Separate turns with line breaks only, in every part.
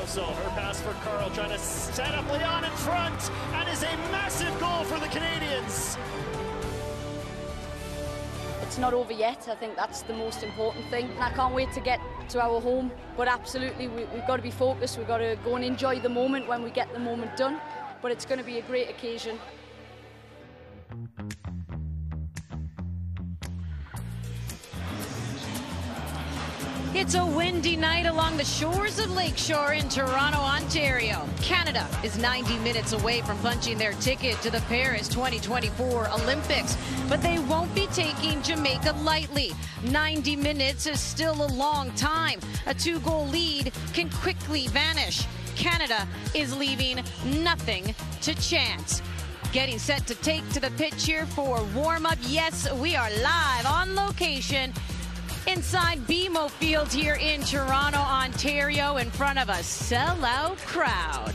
also. Her pass for Carl, trying to set up Leon in front, and is a massive goal for the Canadians.
It's not over yet. I think that's the most important thing. And I can't wait to get to our home. But absolutely, we've got to be focused. We've got to go and enjoy the moment when we get the moment done. But it's going to be a great occasion.
It's a windy night along the shores of Lakeshore in Toronto, Ontario. Canada is 90 minutes away from punching their ticket to the Paris 2024 Olympics, but they won't be taking Jamaica lightly. 90 minutes is still a long time. A 2-goal lead can quickly vanish. Canada is leaving nothing to chance. Getting set to take to the pitch here for warm-up. Yes, we are live on location inside BMO Field here in Toronto, Ontario, in front of a sellout crowd.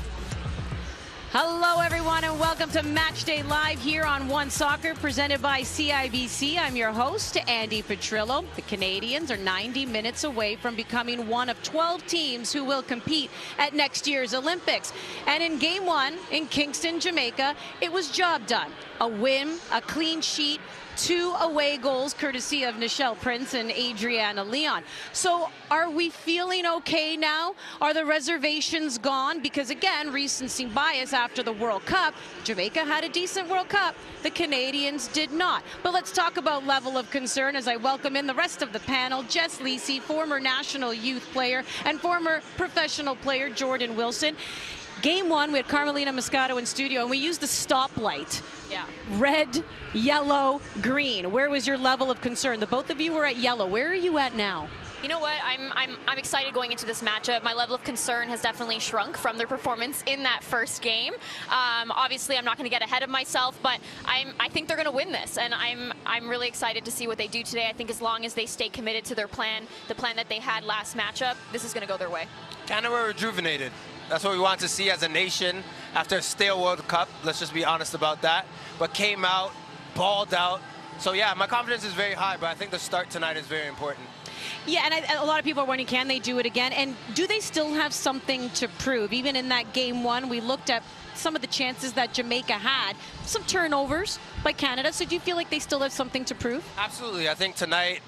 Hello, everyone, and welcome to Matchday Live here on OneSoccer, presented by CIBC. I'm your host, Andy Petrillo. The Canadians are 90 minutes away from becoming one of 12 teams who will compete at next year's Olympics. And in Game 1 in Kingston, Jamaica, it was job done. A win, a clean sheet, 2 away goals courtesy of Nichelle Prince and Adriana Leon. So are we feeling okay now? Are the reservations gone? Because again, recency bias after the World Cup. Jamaica had a decent World Cup. The Canadians did not. But let's talk about level of concern as I welcome in the rest of the panel. Jess Lisi, former national youth player, and former professional player Jordan Wilson. Game 1, we had Carmelina Moscato in studio, and we used the stoplight.
Yeah.
Red, yellow, green. Where was your level of concern? The both of you were at yellow. Where are you at now?
You know what? I'm excited going into this matchup. My level of concern has definitely shrunk from their performance in that first game. Obviously, I'm not going to get ahead of myself, but I think they're going to win this, and I'm really excited to see what they do today. I think as long as they stay committed to their plan, the plan that they had last matchup, this is going to go their way.
Canada were rejuvenated. That's what we want to see as a nation after a stale World Cup. Let's just be honest about that. But came out, balled out. So yeah, my confidence is very high, but I think the start tonight is very important.
Yeah, and a lot of people are wondering, can they do it again? And do they still have something to prove? Even in that Game 1, we looked at some of the chances that Jamaica had. Some turnovers by Canada. So do you feel like they still have something to prove?
Absolutely. I think tonight,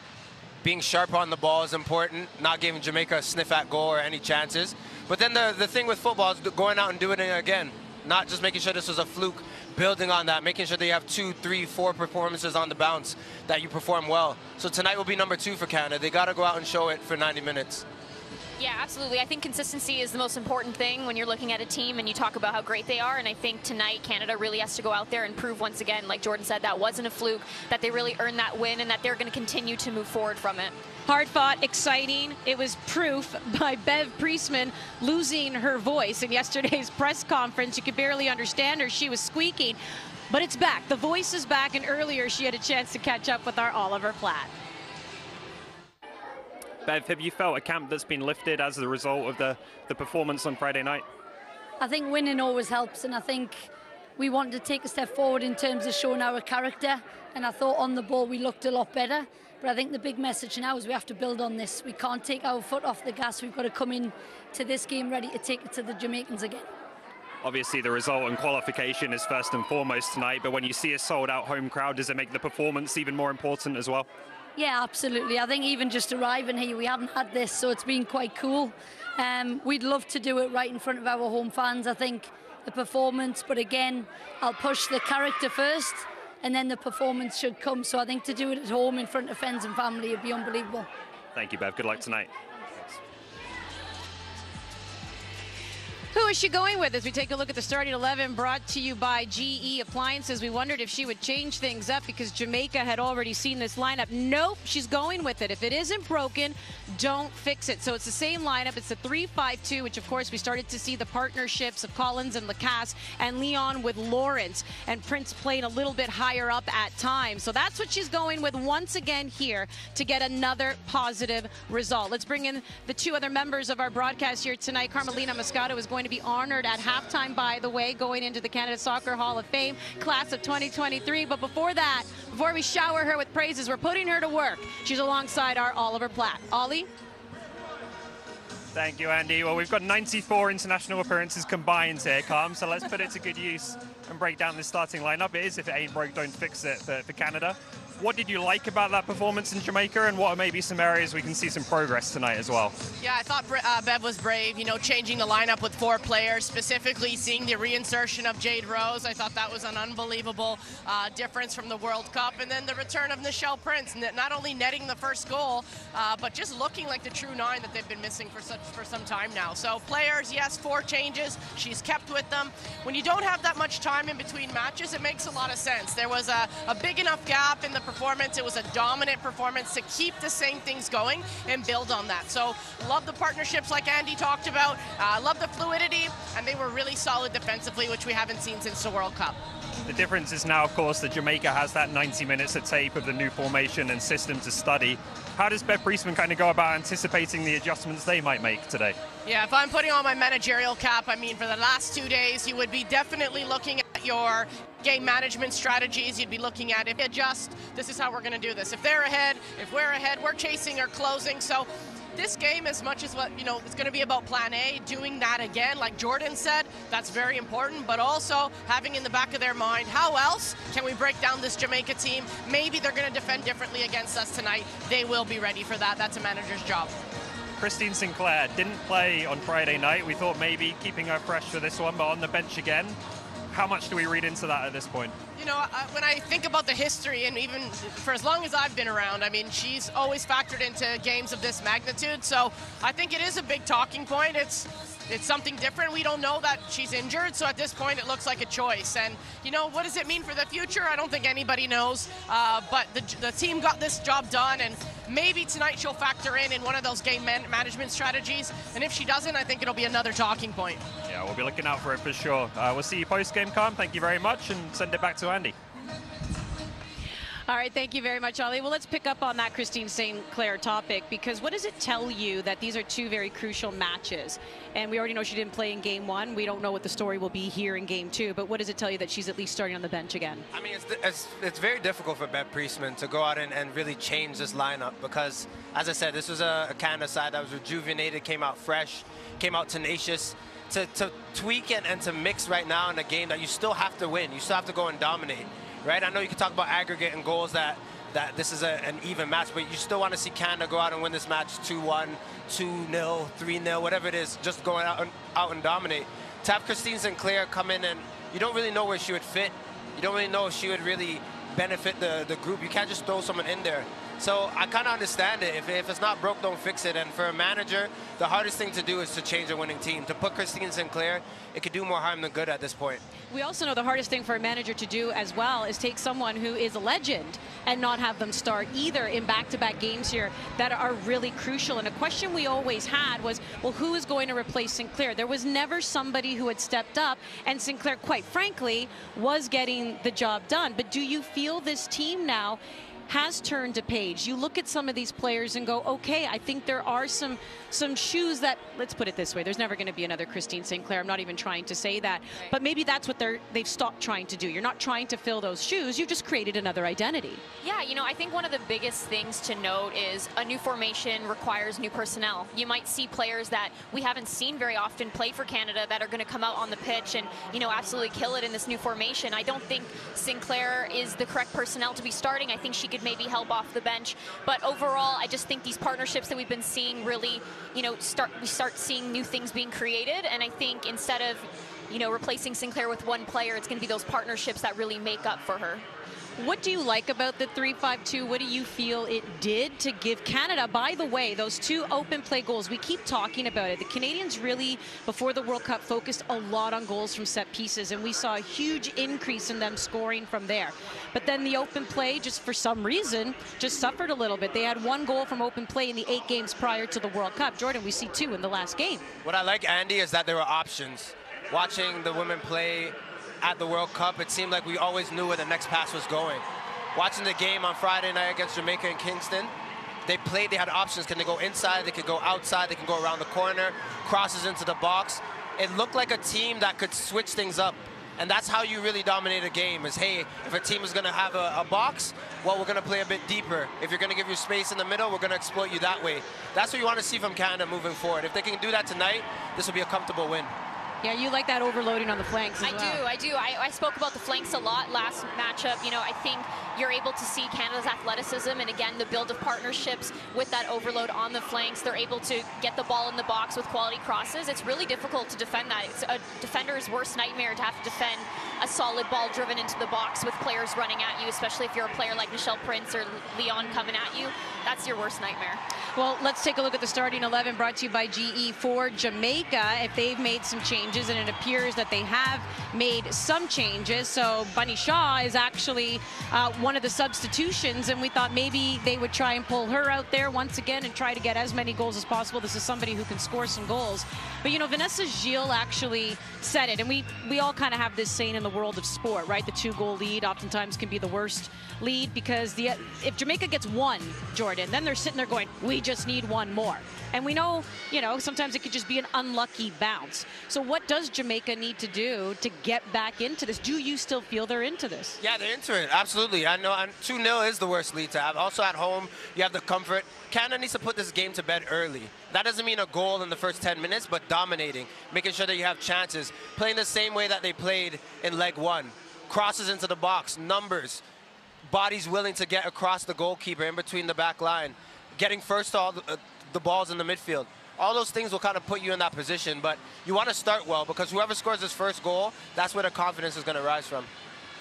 being sharp on the ball is important, not giving Jamaica a sniff at goal or any chances. But then the thing with football is going out and doing it again, not just making sure this was a fluke, building on that, making sure that you have 2, 3, 4 performances on the bounce that you perform well. So tonight will be number 2 for Canada. They got to go out and show it for 90 minutes.
Yeah, absolutely. I think consistency is the most important thing when you're looking at a team and you talk about how great they are. And I think tonight Canada really has to go out there and prove once again, like Jordan said, that wasn't a fluke, that they really earned that win and that they're going to continue to move forward from it.
Hard fought, exciting. It was proof by Bev Priestman losing her voice in yesterday's press conference. You could barely understand her. She was squeaking, but it's back. The voice is back, and earlier she had a chance to catch up with our Oliver Platt.
Bev, have you felt a camp that's been lifted as a result of the performance on Friday night?
I think winning always helps, and I think we wanted to take a step forward in terms of showing our character, and I thought on the ball we looked a lot better. But I think the big message now is we have to build on this. We can't take our foot off the gas. We've got to come in to this game ready to take it to the Jamaicans again.
Obviously, the result and qualification is first and foremost tonight, but when you see a sold-out home crowd, does it make the performance even more important as well?
Yeah, absolutely. I think even just arriving here, we haven't had this, so it's been quite cool. We'd love to do it right in front of our home fans. I think the performance, but again, I'll push the character first, and then the performance should come. So I think to do it at home in front of friends and family would be unbelievable.
Thank you, Bev. Good luck tonight.
Who is she going with as we take a look at the starting 11 brought to you by GE Appliances? We wondered if she would change things up because Jamaica had already seen this lineup. Nope, she's going with it. If it isn't broken, don't fix it. So it's the same lineup. It's the 3-5-2, which of course we started to see the partnerships of Collins and Lacasse and Leon with Lawrence, and Prince playing a little bit higher up at times. So that's what she's going with once again here to get another positive result. Let's bring in the 2 other members of our broadcast here tonight. Carmelina Moscato is going to be honored at halftime, by the way, going into the Canada Soccer Hall of Fame, class of 2023. But before that, before we shower her with praises, we're putting her to work. She's alongside our Oliver Platt. Ollie?
Thank you, Andy. Well, we've got 94 international appearances combined here, Carm, so let's put it to good use and break down this starting lineup. It is if it ain't broke, don't fix it for Canada. What did you like about that performance in Jamaica, and what are maybe some areas we can see some progress tonight as well?
Yeah, I thought Bev was brave, you know, changing the lineup with 4 players, specifically seeing the reinsertion of Jade Rose. I thought that was an unbelievable difference from the World Cup. And then the return of Nichelle Prince, not only netting the first goal, but just looking like the true 9 that they've been missing for some time now. So players, yes, 4 changes. She's kept with them. When you don't have that much time in between matches, it makes a lot of sense. There was a big enough gap in the performance. It was a dominant performance to keep the same things going and build on that. So love the partnerships like Andy talked about. Love the fluidity, and they were really solid defensively, which we haven't seen since the World Cup.
The difference is now, of course, that Jamaica has that 90 minutes of tape of the new formation and system to study. How does Bev Priestman kind of go about anticipating the adjustments they might make today?
Yeah, if I'm putting on my managerial cap, I mean, for the last 2 days, you would be definitely looking at your game management strategies. You'd be looking at, if adjust, this is how we're going to do this. If they're ahead, if we're ahead, we're chasing or closing. So this game, as much as what, you know, it's going to be about plan A, doing that again, like Jordan said, that's very important, but also having in the back of their mind, how else can we break down this Jamaica team? Maybe they're going to defend differently against us tonight. They will be ready for that. That's a manager's job.
Christine Sinclair didn't play on Friday night. We thought maybe keeping her fresh for this one, but on the bench again. How much do we read into that at this point?
You know, when I think about the history, and even for as long as I've been around, I mean, she's always factored into games of this magnitude. So I think it is a big talking point. It's something different. We don't know that she's injured, so at this point it looks like a choice. And, you know, what does it mean for the future? I don't think anybody knows. But the team got this job done, and maybe tonight she'll factor in one of those game management strategies. And if she doesn't, I think it'll be another talking point.
Yeah, we'll be looking out for it for sure. We'll see you post-game, Carm. Thank you very much, and send it back to Andy.
All right, thank you very much, Ollie. Well, let's pick up on that Christine Sinclair topic, because what does it tell you that these are 2 very crucial matches? And we already know she didn't play in game 1. We don't know what the story will be here in game 2, but what does it tell you that she's at least starting on the bench again?
I mean, it's very difficult for Bev Priestman to go out and really change this lineup because, as I said, this was a Canada side that was rejuvenated, came out fresh, came out tenacious. To tweak and to mix right now in a game that you still have to win. You still have to go and dominate. Right? I know you can talk about aggregate and goals that this is an even match, but you still want to see Canada go out and win this match 2-1, 2-0, 3-0, whatever it is, just going out and dominate. To have Christine Sinclair come in, and you don't really know where she would fit. You don't really know if she would really benefit the group. You can't just throw someone in there. So I kind of understand it. If it's not broke, don't fix it. And for a manager, the hardest thing to do is to change a winning team. To put Christine Sinclair, it could do more harm than good at this point.
We also know the hardest thing for a manager to do as well is take someone who is a legend and not have them start either in back-to-back games here that are really crucial. And a question we always had was, well, who is going to replace Sinclair? There was never somebody who had stepped up, and Sinclair, quite frankly, was getting the job done. But do you feel this team now has turned a page? You look at some of these players and go, okay, I think there are some shoes that, let's put it this way, there's never going to be another Christine Sinclair. I'm not even trying to say that, but maybe that's what they've stopped trying to do. You're not trying to fill those shoes, you've just created another identity.
Yeah, you know, I think one of the biggest things to note is a new formation requires new personnel. You might see players that we haven't seen very often play for Canada that are going to come out on the pitch and, you know, absolutely kill it in this new formation. I don't think Sinclair is the correct personnel to be starting. I think she could maybe help off the bench, but overall I just think these partnerships that we've been seeing really, you know, we start seeing new things being created. And I think instead of, you know, replacing Sinclair with one player, it's going to be those partnerships that really make up for her.
What do you like about the 3-5-2? What do you feel it did to give Canada, by the way, those 2 open play goals? We keep talking about it. The Canadians really, before the World Cup, focused a lot on goals from set pieces, and we saw a huge increase in them scoring from there. But then the open play, just for some reason, just suffered a little bit. They had 1 goal from open play in the 8 games prior to the World Cup. Jordan, we see 2 in the last game.
What I like, Andy, is that there were options. Watching the women play at the World Cup, it seemed like we always knew where the next pass was going. Watching the game on Friday night against Jamaica and Kingston, they had options. Can they go inside? They could go outside. They can go around the corner, crosses into the box. It looked like a team that could switch things up. And that's how you really dominate a game is, hey, if a team is going to have a box, well, we're going to play a bit deeper. If you're going to give you space in the middle, we're going to exploit you that way. That's what you want to see from Canada moving forward. If they can do that tonight, this will be a comfortable win.
Yeah, you like that overloading on the flanks as well.
I do. I spoke about the flanks a lot last matchup. You know, I think you're able to see Canada's athleticism and, again, the build of partnerships with that overload on the flanks. They're able to get the ball in the box with quality crosses. It's really difficult to defend that. It's a defender's worst nightmare to have to defend a solid ball driven into the box with players running at you, especially if you're a player like Michelle Prince or Leon coming at you. That's your worst nightmare.
Well, let's take a look at the starting 11 brought to you by GE for Jamaica. If they've made some changes, and it appears that they have made some changes. So Bunny Shaw is actually one of the substitutions, and we thought maybe they would try and pull her out there once again and try to get as many goals as possible. This is somebody who can score some goals. But, you know, Vanessa Gilles actually said it, and we all kind of have this saying in the world of sport, right? The 2-goal lead oftentimes can be the worst lead because if Jamaica gets one, Jordan, then they're sitting there going, we just need one more. And we know, you know, sometimes it could just be an unlucky bounce. So what does Jamaica need to do to get back into this? Do you still feel they're into this?
Yeah, they're into it. Absolutely. I know 2-0 is the worst lead to have. Also at home, you have the comfort. Canada needs to put this game to bed early. That doesn't mean a goal in the first 10 minutes, but dominating, making sure that you have chances, playing the same way that they played in leg one. Crosses into the box, numbers, bodies willing to get across the goalkeeper in between the back line, getting first to all the balls in the midfield. All those things will kind of put you in that position, but you want to start well because whoever scores his first goal, that's where the confidence is going to rise from.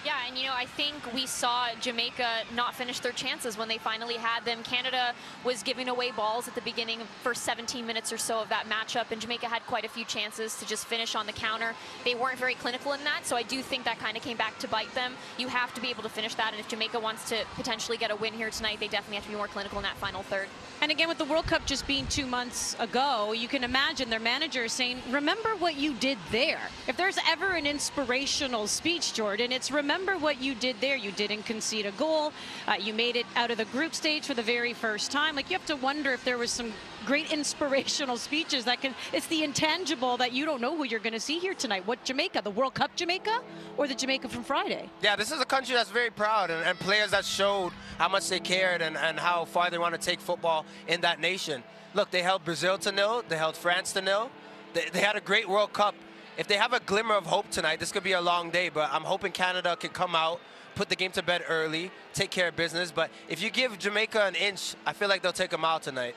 Yeah, and you know, I think we saw Jamaica not finish their chances when they finally had them. Canada was giving away balls at the beginning of the first 17 minutes or so of that matchup, and Jamaica had quite a few chances to just finish on the counter. They weren't very clinical in that, so I do think that kind of came back to bite them. You have to be able to finish that, and if Jamaica wants to potentially get a win here tonight, they definitely have to be more clinical in that final third.
And again, with the World Cup just being 2 months ago, you can imagine their manager saying, remember what you did there. If there's ever an inspirational speech, Jordan, it's remember what you did there. You didn't concede a goal. You made it out of the group stage for the very first time. Like, you have to wonder if there was some great inspirational speeches that can, it's the intangible that you don't know who you're going to see here tonight. What Jamaica, the World Cup Jamaica or the Jamaica from Friday?
Yeah, this is a country that's very proud and players that showed how much they cared and how far they want to take football in that nation. Look, they held Brazil to 0. They held France to 0. They had a great World Cup. If they have a glimmer of hope tonight, this could be a long day, but I'm hoping Canada can come out, put the game to bed early, take care of business. But if you give Jamaica an inch, I feel like they'll take a mile tonight.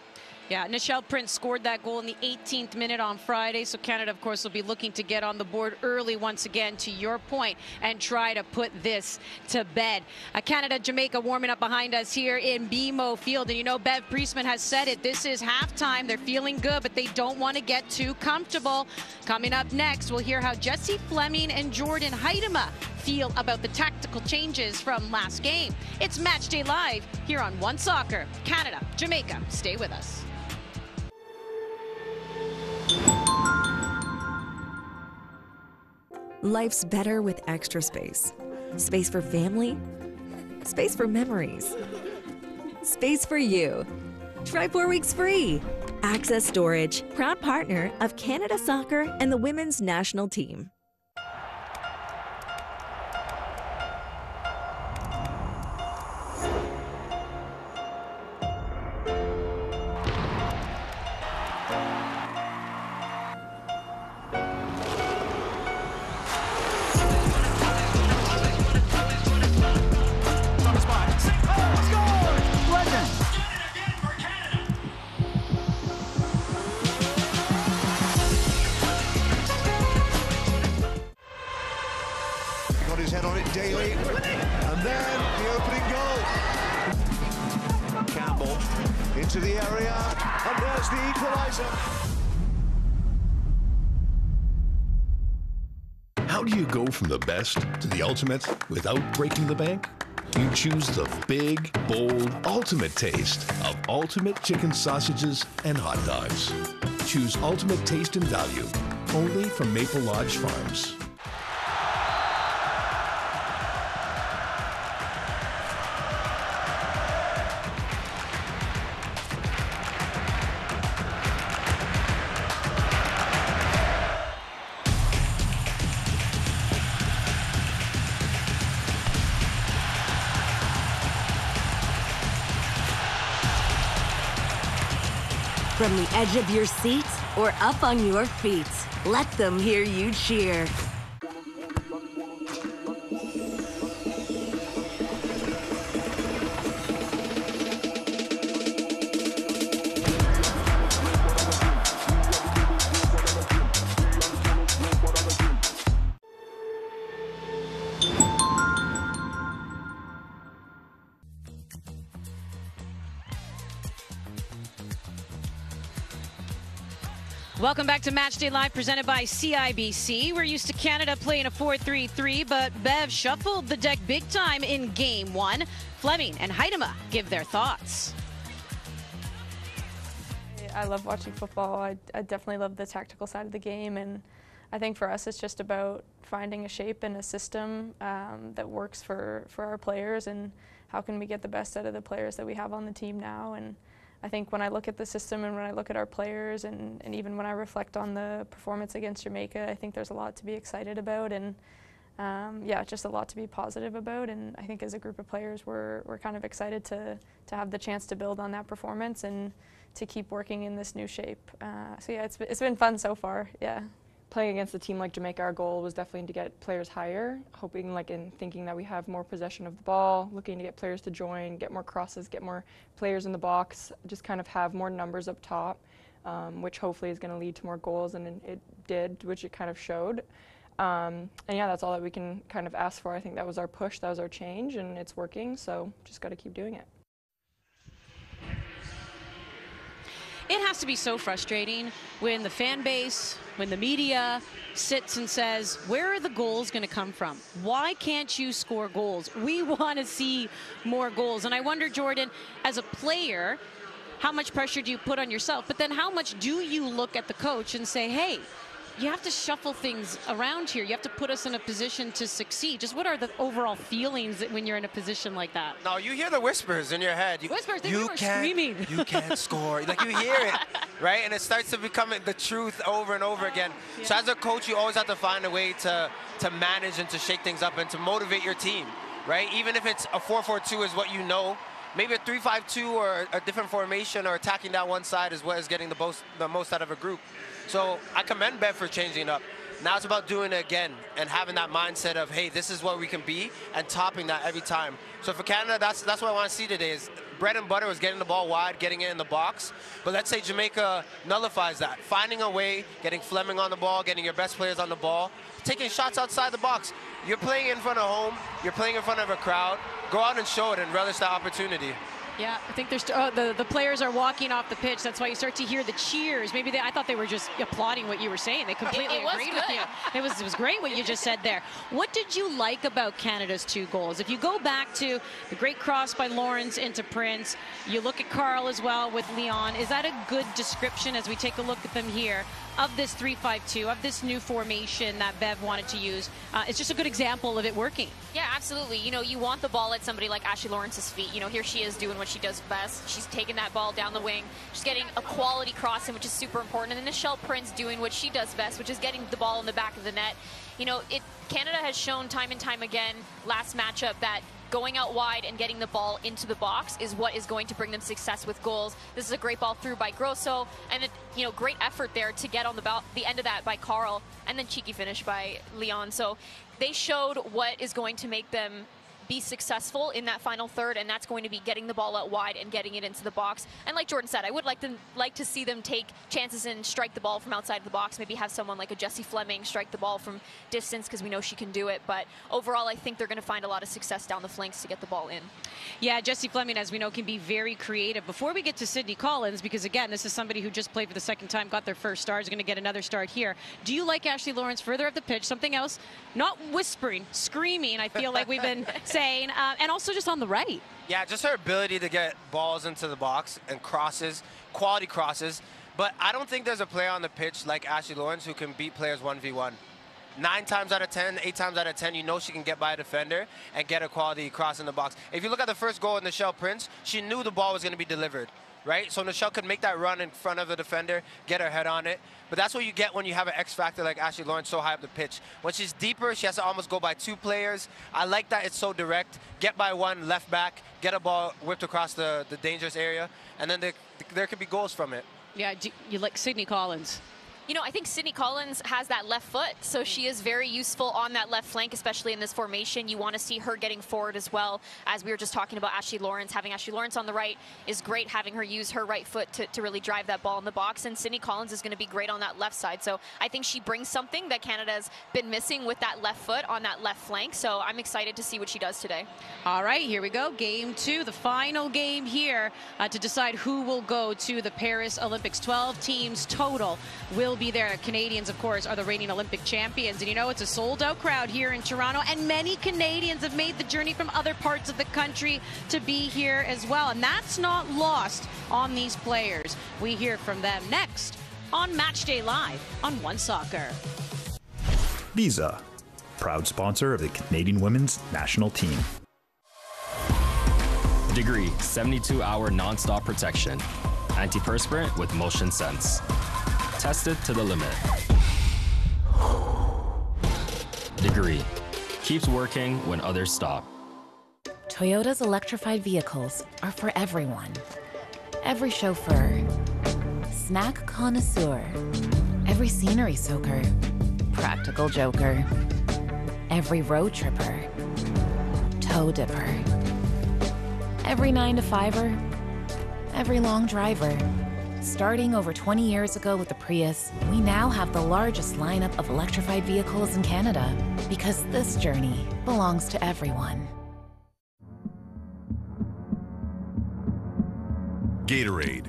Yeah, Nichelle Prince scored that goal in the 18th minute on Friday. So Canada, of course, will be looking to get on the board early once again, to your point, and try to put this to bed. Canada, Jamaica warming up behind us here in BMO Field. And you know, Bev Priestman has said it. This is halftime. They're feeling good, but they don't want to get too comfortable. Coming up next, we'll hear how Jesse Fleming and Jordan Huitema feel about the tactical changes from last game. It's Matchday Live here on OneSoccer. Canada, Jamaica. Stay with us.
Life's better with extra space. Space for family. Space for memories. Space for you. Try 4 weeks free. Access Storage, proud partner of Canada Soccer and the women's national team.
Into the area, and there's the equaliser.
How do you go from the best to the ultimate without breaking the bank? You choose the big, bold, ultimate taste of ultimate chicken sausages and hot dogs. Choose ultimate taste and value, only from Maple Lodge Farms.
From the edge of your seat or up on your feet, let them hear you cheer.
Welcome back to Matchday Live, presented by CIBC. We're used to Canada playing a 4-3-3, but Bev shuffled the deck big time in Game 1. Fleming and Heidema give their thoughts.
I love watching football. I definitely love the tactical side of the game, and I think for us it's just about finding a shape and a system that works for our players, and how can we get the best out of the players that we have on the team now. And I think when I look at the system and when I look at our players, and even when I reflect on the performance against Jamaica, I think there's a lot to be excited about, and yeah, just a lot to be positive about. And I think as a group of players, we're kind of excited to have the chance to build on that performance and to keep working in this new shape. So yeah, it's been fun so far. Yeah.
Playing against a team like Jamaica, our goal was definitely to get players higher, hoping thinking that we have more possession of the ball, looking to get players to join, get more crosses, get more players in the box, just kind of have more numbers up top, which hopefully is going to lead to more goals, and it did, which it kind of showed. And yeah, that's all that we can kind of ask for. I think that was our push, that was our change, and it's working, so just got to keep doing it.
It has to be so frustrating when the fan base, when the media sits and says, where are the goals going to come from? Why can't you score goals? We want to see more goals. And I wonder, Jordan, as a player, how much pressure do you put on yourself? But then how much do you look at the coach and say, hey, you have to shuffle things around here. You have to put us in a position to succeed. Just what are the overall feelings when you're in a position like that?
No, you hear the whispers in your head.
Whispers,
you
screaming.
You can't score. Like, you hear it, right? And it starts to become the truth over and over again. Yeah. So as a coach, you always have to find a way to manage and to shake things up and to motivate your team, right? Even if it's a 4-4-2 is what you know, maybe a 3-5-2 or a different formation or attacking down one side is what is getting the most out of a group. So I commend Bev for changing up. Now it's about doing it again and having that mindset of, hey, this is what we can be, and topping that every time. So for Canada, that's what I want to see today is bread and butter was getting the ball wide, getting it in the box. But let's say Jamaica nullifies that. Finding a way, getting Fleming on the ball, getting your best players on the ball, taking shots outside the box. You're playing in front of home, you're playing in front of a crowd. Go out and show it and relish that opportunity.
Yeah, I think there's the players are walking off the pitch. That's why you start to hear the cheers. Maybe I thought they were just applauding what you were saying. They completely agreed with you. It was great what you just said there. What did you like about Canada's 2 goals? If you go back to the great cross by Lawrence into Prince, you look at Carl as well with Leon. Is that a good description as we take a look at them here of this 3-5-2, of this new formation that Bev wanted to use? It's just a good example of it working.
Yeah, absolutely. You know, you want the ball at somebody like Ashley Lawrence's feet. You know, here she is doing what she does best. She's taking that ball down the wing. She's getting a quality crossing, which is super important. And then Nichelle Prince doing what she does best, which is getting the ball in the back of the net. You know, Canada has shown time and time again last matchup that going out wide and getting the ball into the box is what is going to bring them success with goals. This is a great ball through by Grosso, and great effort there to get on the end of that by Carl, and then cheeky finish by Leon. So they showed what is going to make them be successful in that final third, and that's going to be getting the ball out wide and getting it into the box. And like Jordan said, I would like to see them take chances and strike the ball from outside of the box. Maybe have someone like a Jessie Fleming strike the ball from distance, because we know she can do it. But overall, I think they're going to find a lot of success down the flanks to get the ball in.
Yeah, Jessie Fleming, as we know, can be very creative. Before we get to Sydney Collins, because again, this is somebody who just played for the second time, got their first start, is going to get another start here. Do you like Ashley Lawrence further up the pitch? Something else? Not whispering, screaming, I feel like we've been saying. And also just on the right.
Yeah, just her ability to get balls into the box and crosses, quality crosses. But I don't think there's a player on the pitch like Ashley Lawrence who can beat players 1v1. 9 times out of 10, 8 times out of 10, you know she can get by a defender and get a quality cross in the box. If you look at the first goal in Nichelle Prince, she knew the ball was going to be delivered, right? So Nichelle could make that run in front of the defender, get her head on it. But that's what you get when you have an X factor like Ashley Lawrence so high up the pitch. When she's deeper, she has to almost go by 2 players. I like that it's so direct. Get by 1 left back, get a ball whipped across the dangerous area, and then there could be goals from it.
Yeah, you like Sydney Collins?
You know, I think Sydney Collins has that left foot, so she is very useful on that left flank, especially in this formation. You want to see her getting forward as well. As we were just talking about Ashley Lawrence, having Ashley Lawrence on the right is great, having her use her right foot to really drive that ball in the box, and Sydney Collins is going to be great on that left side. So I think she brings something that Canada's been missing with that left foot on that left flank, so I'm excited to see what she does today.
All right, here we go. Game 2, the final game here to decide who will go to the Paris Olympics. 12 teams total will be there. Canadians, of course, are the reigning Olympic champions. And you know, it's a sold-out crowd here in Toronto, and many Canadians have made the journey from other parts of the country to be here as well. And that's not lost on these players. We hear from them next on Matchday Live on OneSoccer.
Visa, proud sponsor of the Canadian women's national team.
Degree, 72-hour non-stop protection. Antiperspirant with motion sense. Tested to the limit. Degree, keeps working when others stop.
Toyota's electrified vehicles are for everyone. Every chauffeur, snack connoisseur, every scenery soaker, practical joker, every road tripper, toe dipper, every 9-to-5er, every long driver. Starting over 20 years ago with the Prius, we now have the largest lineup of electrified vehicles in Canada, because this journey belongs to everyone.
Gatorade,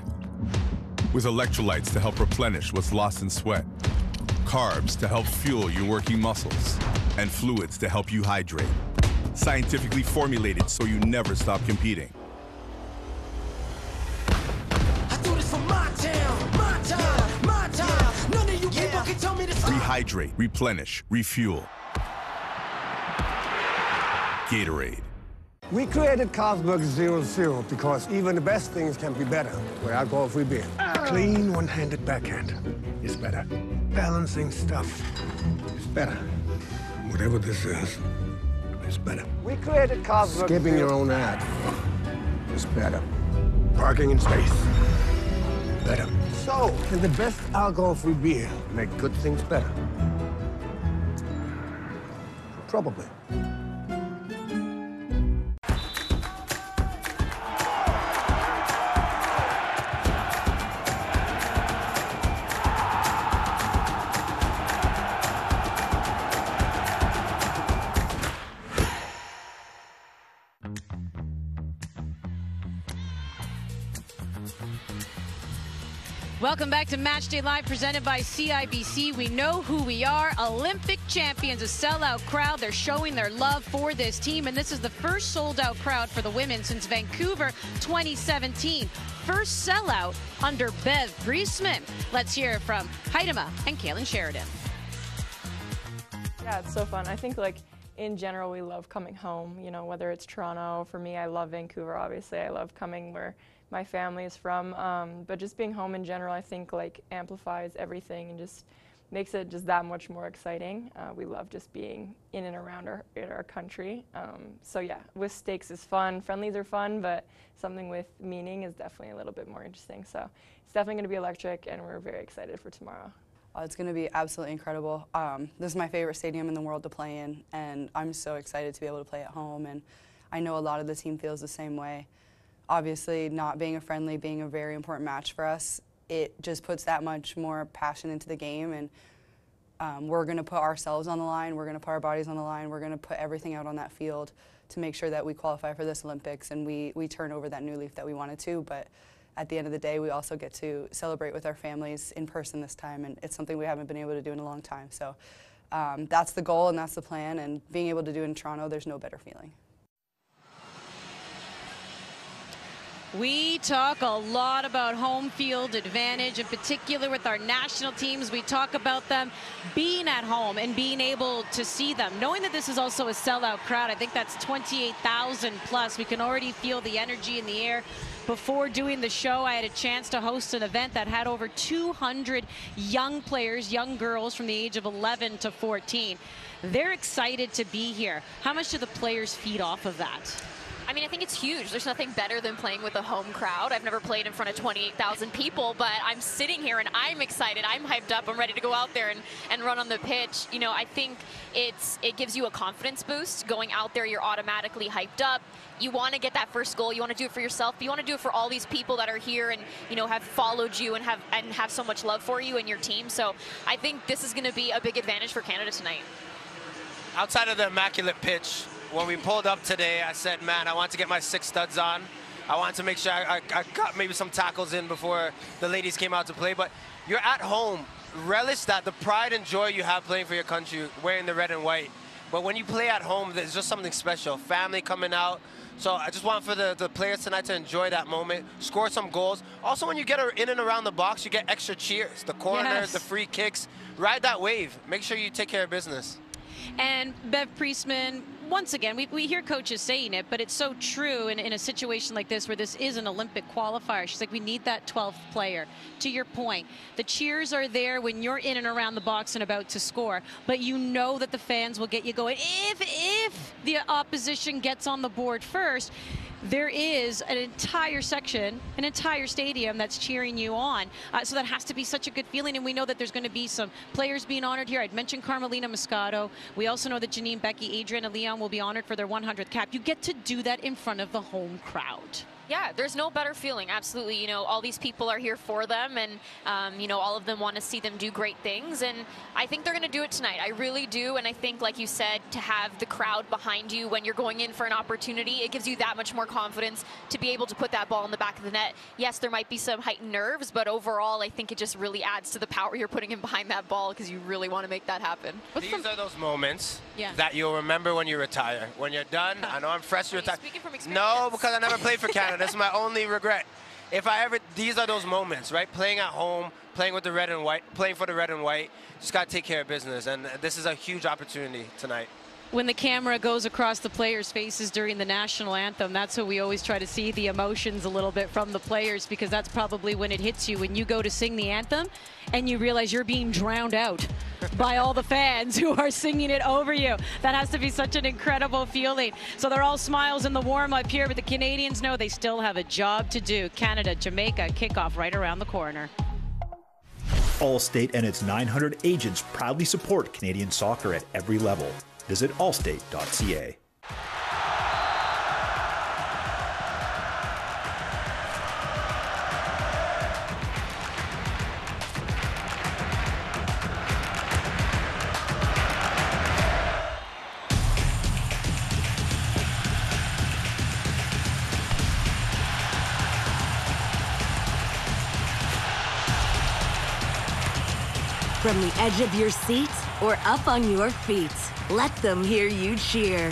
with electrolytes to help replenish what's lost in sweat, carbs to help fuel your working muscles, and fluids to help you hydrate. Scientifically formulated so you never stop competing. Rehydrate, replenish, refuel. Gatorade.
We created Carlsberg 0-0 because even the best things can be better with alcohol-free beer. Clean one-handed backhand is better. Balancing stuff is better. Whatever this is better. We created Carlsberg. Skipping your own ad is better. Parking in space, better. So, can the best alcohol-free beer make good things better? Probably.
Welcome back to Matchday Live, presented by CIBC. We know who we are, Olympic champions, a sellout crowd. They're showing their love for this team, and this is the first sold-out crowd for the women since Vancouver 2017. First sellout under Bev Priestman. Let's hear from Heidema and Kaylin Sheridan.
Yeah, it's so fun. I think, like, in general, we love coming home, you know, whether it's Toronto. For me, I love Vancouver, obviously. I love coming where my family is from, but just being home in general, I think, like, amplifies everything and just makes it just that much more exciting. We love just being in and around our country. So yeah, with stakes is fun, friendlies are fun, but something with meaning is definitely a little bit more interesting. So it's definitely going to be electric, and we're very excited for tomorrow.
It's going to be absolutely incredible. This is my favorite stadium in the world to play in, and I'm so excited to be able to play at home, and I know a lot of the team feels the same way. Obviously, not being a friendly, being a very important match for us, it just puts that much more passion into the game, and we're going to put ourselves on the line, we're going to put our bodies on the line, we're going to put everything out on that field to make sure that we qualify for this Olympics and we turn over that new leaf that we wanted to. But at the end of the day, we also get to celebrate with our families in person this time, and it's something we haven't been able to do in a long time. So that's the goal and that's the plan, and being able to do it in Toronto, there's no better feeling.
We talk a lot about home field advantage, in particular with our national teams. We talk about them being at home and being able to see them. Knowing that this is also a sellout crowd, I think that's 28,000 plus. We can already feel the energy in the air. Before doing the show, I had a chance to host an event that had over 200 young players, young girls from the age of 11 to 14. They're excited to be here. How much do the players feed off of that?
I mean, I think it's huge. There's nothing better than playing with a home crowd. I've never played in front of 28,000 people, but I'm sitting here and I'm excited. I'm hyped up. I'm ready to go out there and run on the pitch. You know, I think it gives you a confidence boost. Going out there, you're automatically hyped up. You want to get that first goal. You want to do it for yourself, but you want to do it for all these people that are here and, you know, have followed you and have so much love for you and your team. So I think this is going to be a big advantage for Canada tonight.
Outside of the immaculate pitch, when we pulled up today, I said, man, I want to get my 6 studs on. I wanted to make sure I got maybe some tackles in before the ladies came out to play. But you're at home. Relish that, the pride and joy you have playing for your country, wearing the red and white. But when you play at home, there's just something special. Family coming out. So I just want for the players tonight to enjoy that moment, score some goals. Also, when you get in and around the box, you get extra cheers. The corners, the free kicks. Ride that wave. Make sure you take care of business.
And Bev Priestman, once again, we hear coaches saying it, but it's so true in a situation like this where this is an Olympic qualifier. She's like, we need that 12th player. To your point, the cheers are there when you're in and around the box and about to score, but you know that the fans will get you going. If the opposition gets on the board first, there is an entire section, an entire stadium that's cheering you on. So that has to be such a good feeling. And we know that there's going to be some players being honored here. I'd mentioned Carmelina Moscato. We also know that Janine, Becky, Adrian, and Leon will be honored for their 100th cap. You get to do that in front of the home crowd.
Yeah, there's no better feeling, absolutely. You know, all these people are here for them, and, you know, all of them want to see them do great things, and I think they're going to do it tonight. I really do, and I think, like you said, to have the crowd behind you when you're going in for an opportunity, it gives you that much more confidence to be able to put that ball in the back of the net. Yes, there might be some heightened nerves, but overall, I think it just really adds to the power you're putting in behind that ball because you really want to make that happen.
These are those moments that you'll remember when you retire. When you're done, I know I'm fresh to retire.
Speaking from experience.
No, because I never played for Canada. That's my only regret. These are those moments, right? Playing at home, playing with the red and white, playing for the red and white. Just got to take care of business, and this is a huge opportunity tonight.
When the camera goes across the players' faces during the national anthem, that's what we always try to see, the emotions a little bit from the players, because that's probably when it hits you, when you go to sing the anthem and you realize you're being drowned out by all the fans who are singing it over you. That has to be such an incredible feeling. So they're all smiles in the warm-up here, but the Canadians know they still have a job to do. Canada, Jamaica, kickoff right around the corner.
Allstate and its 900 agents proudly support Canadian soccer at every level. Visit allstate.ca.
From the edge of your seat or up on your feet, let them hear you cheer.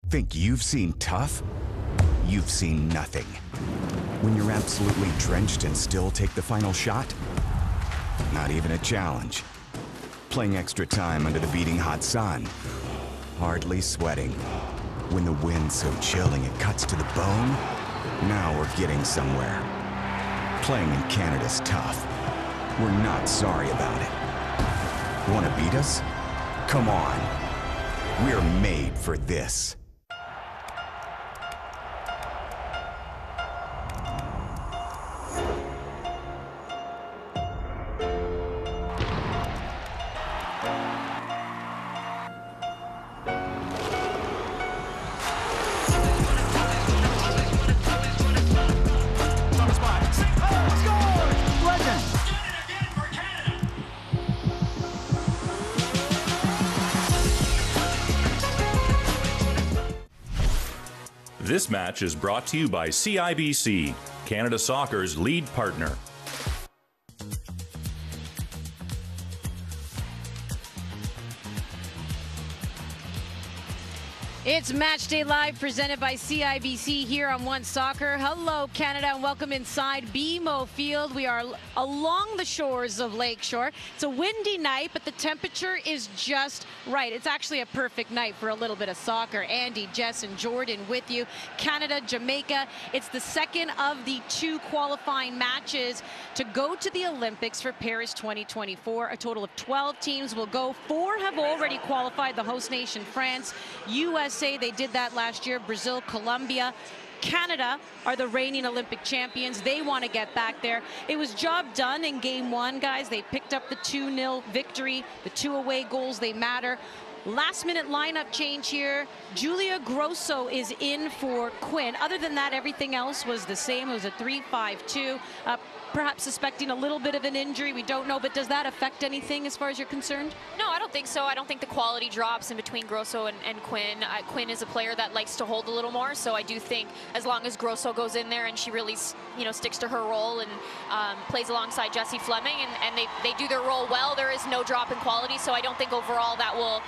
Think you've seen tough? You've seen nothing. When you're absolutely drenched and still take the final shot? Not even a challenge. Playing extra time under the beating hot sun. Hardly sweating. When the wind's so chilling it cuts to the bone? Now we're getting somewhere. Playing in Canada's tough. We're not sorry about it. Want to beat us? Come on. We're made for this.
This match is brought to you by CIBC, Canada Soccer's lead partner.
It's Matchday Live presented by CIBC here on OneSoccer. Hello, Canada, and welcome inside BMO Field. We are along the shores of Lakeshore. It's a windy night, but the temperature is just right. It's actually a perfect night for a little bit of soccer. Andy, Jess, and Jordan with you. Canada, Jamaica. It's the second of the 2 qualifying matches to go to the Olympics for Paris 2024. A total of 12 teams will go. 4 have already qualified. The host nation, France, USA, they did that last year. Brazil, Colombia. Canada are the reigning Olympic champions. They want to get back there. It was job done in game 1, guys. They picked up the 2-0 victory. The 2 away goals, they matter. Last minute lineup change here. Julia Grosso is in for Quinn. Other than that, everything else was the same. It was a 3-5-2. Perhaps suspecting a little bit of an injury. We don't know, but does that affect anything as far as you're concerned?
No, I don't think so. I don't think the quality drops in between Grosso and Quinn. Quinn is a player that likes to hold a little more, so I do think as long as Grosso goes in there and she really, sticks to her role and plays alongside Jessie Fleming and they do their role well, there is no drop in quality, so I don't think overall that will,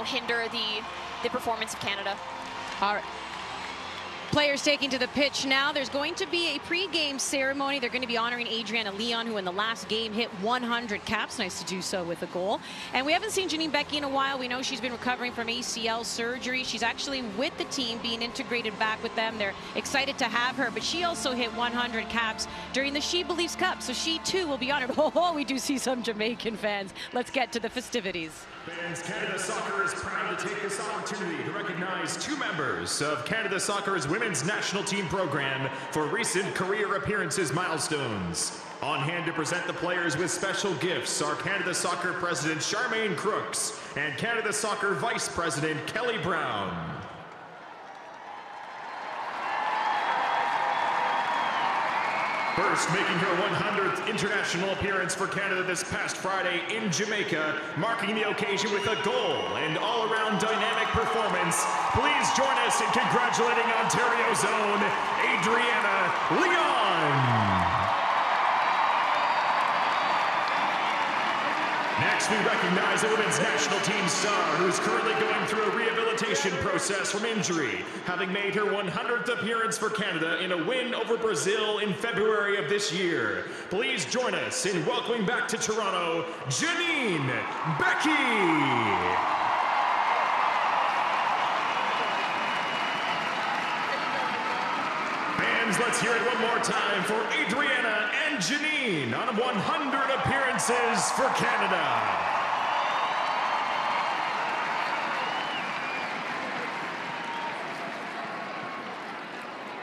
hinder the performance of Canada.
All right. Players taking to the pitch now. There's going to be a pre-game ceremony. They're going to be honoring Adriana Leon, who in the last game hit 100 caps. Nice to do so with a goal. And we haven't seen Janine Becky in a while. We know she's been recovering from ACL surgery. She's actually with the team, being integrated back with them. They're excited to have her, but she also hit 100 caps during the She Believes Cup, so she too will be honored. Oh, we do see some Jamaican fans. Let's get to the festivities.
Fans, Canada Soccer is proud to take this opportunity to recognize 2 members of Canada Soccer's women's national team program for recent career appearances milestones. On hand to present the players with special gifts are Canada Soccer President Charmaine Crooks and Canada Soccer Vice President Kelly Brown. First, making her 100th international appearance for Canada this past Friday in Jamaica, marking the occasion with a goal and all-around dynamic performance. Please join us in congratulating Ontario's own Adriana Leon. Next, we recognize the women's national team star who is currently going through a rehabilitation process from injury, having made her 100th appearance for Canada in a win over Brazil in February of this year. Please join us in welcoming back to Toronto, Janine Becky. Let's hear it one more time for Adriana and Janine on 100 appearances for Canada.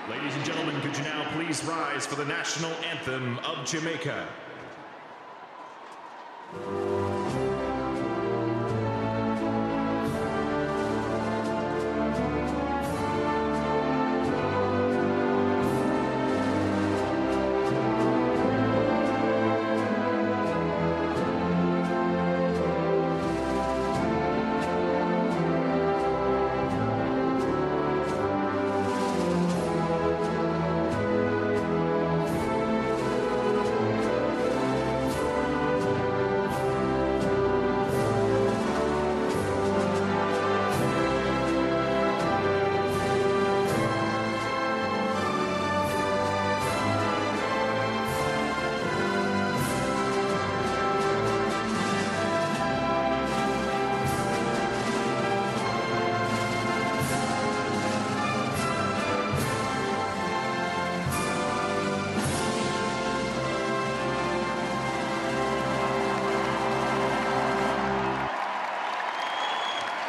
Ladies and gentlemen, could you now please rise for the national anthem of Jamaica?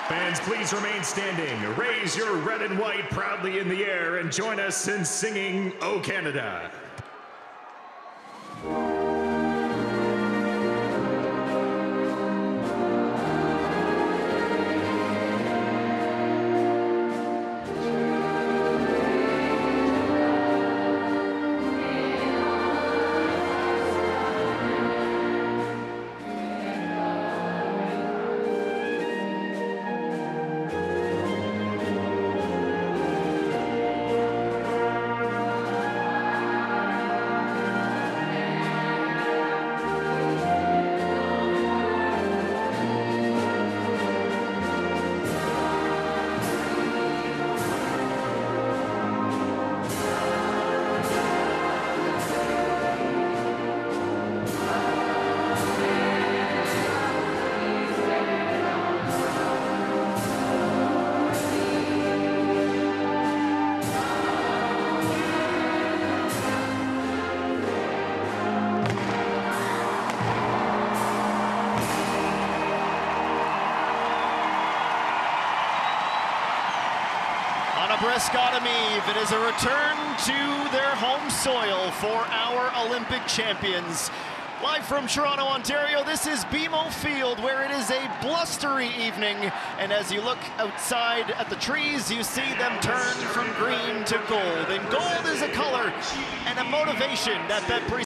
Fans, please remain standing. Raise your red and white proudly in the air and join us in singing "O Canada."
On a Brescottum Eve, it is a return to their home soil for our Olympic champions. Live from Toronto, Ontario, this is BMO Field, where it is a blustery evening. And as you look outside at the trees, you see them turn from green to gold. And gold is a color and a motivation that